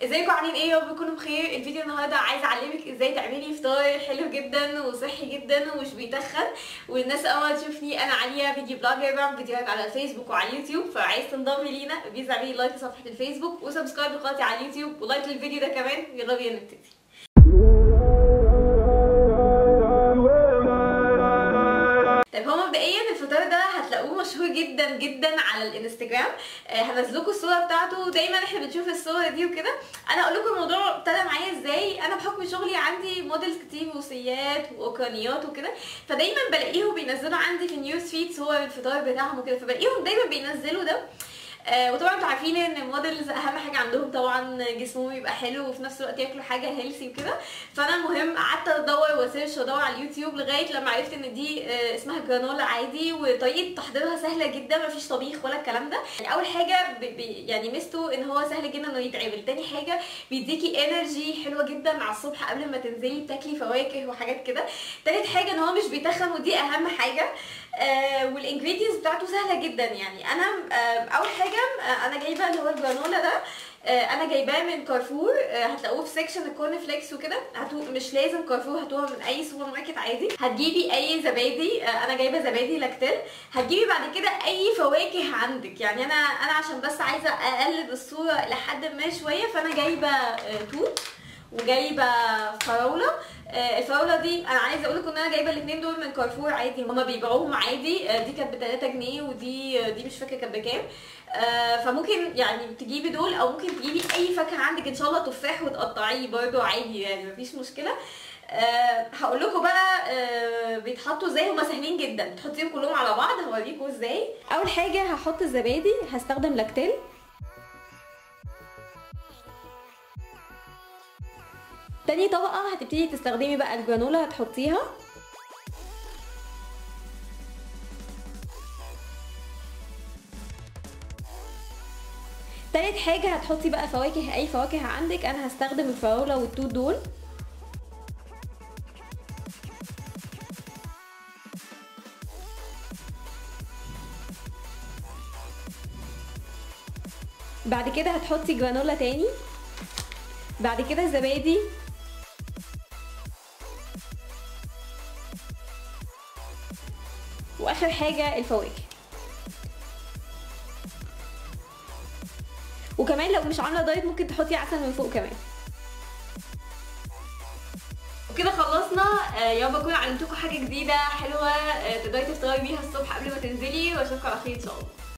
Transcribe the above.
ازيكم عاملين ايه؟ يا رب تكونوا بخير. الفيديو النهارده عايزه اعلمك ازاي تعملي فطار حلو جدا وصحي جدا ومش بيتخن. والناس اول ما تشوفني انا عليا فيديو بلوجر، بعمل فيديوهات على الفيسبوك وعلى اليوتيوب، فعايز تنضمي لينا بليز اعملي لايك لصفحه الفيسبوك وسبسكرايب لقناتي على اليوتيوب ولايك للفيديو ده كمان. يلا بينا نبتدي. طيب هو مبدئيا الفطار ده هتلاقوه مشهور جدا جدا على الانستجرام. هنزلكوا الصوره بتاعته، دايما احنا بنشوف الصور دي وكده. انا اقول لكم الموضوع ابتدى معايا ازاي. انا بحكم شغلي عندي موديلز كتير روسيات واوكرانيات وكده، فدايما بلاقيهم بينزلوا عندي في النيوز فيد صور الفطار بتاعهم وكده، فبلاقيهم دايما بينزلوا ده. وطبعا انتوا عارفين ان المودلز اهم حاجه عندهم طبعا جسمهم يبقى حلو وفي نفس الوقت ياكلوا حاجه هيلثي وكده. فانا المهم قعدت ادور واسيرش وادور على اليوتيوب لغايه لما عرفت ان دي اسمها جرانولا عادي، وطريقه تحضيرها سهله جدا، مفيش طبيخ ولا الكلام ده. يعني اول حاجه يعني ميزته ان هو سهل جدا انه يتعمل. تاني حاجه بيديكي انرجي حلوه جدا على الصبح قبل ما تنزلي بتاكلي فواكه وحاجات كده. تالت حاجه ان هو مش بيتخن ودي اهم حاجه. والانجريدينتس بتاعته سهله جدا. يعني انا اول حاجه انا جايبه اللي هو الجرانولا ده، انا جايباه من كارفور. هتلاقوه في سيكشن الكورن فليكس وكده. مش لازم كارفور، هاتوها من اي سوبر ماركت عادي. هتجيبي اي زبادي، انا جايبه زبادي لاكتيل. هتجيبي بعد كده اي فواكه عندك. يعني انا عشان بس عايزه اقلب الصوره لحد ما شويه، فانا جايبه توت وجايبه فراوله. الفراوله دي انا عايزه اقول لكم ان انا جايبه الاثنين دول من كارفور عادي، هما بيبيعوهم عادي. دي كانت ب 3 جنيه ودي مش فاكره كانت بكام. فممكن يعني تجيبي دول او ممكن تجيبي اي فاكهه عندك، ان شاء الله تفاح وتقطعيه برده عادي، يعني مفيش مشكله. هقول لكم بقى بيتحطوا ازاي. هما سهلين جدا، تحطيهم كلهم على بعض. هوريكم ازاي. اول حاجه هحط الزبادي، هستخدم لاكتيل. تاني طبقة هتبتدي تستخدمي بقى الجرانولا، هتحطيها. تالت حاجة هتحطي بقى فواكه، اي فواكه عندك. انا هستخدم الفراولة والتوت دول. بعد كده هتحطي جرانولا تاني، بعد كده الزبادي، واخر حاجه الفواكه. وكمان لو مش عامله دايت ممكن تحطي عسل من فوق كمان. وكده خلصنا. يا رب اكون علمتكم حاجه جديده حلوه تقدري تفطري بيها الصبح قبل ما تنزلي، واشوفكم على خير ان شاء الله.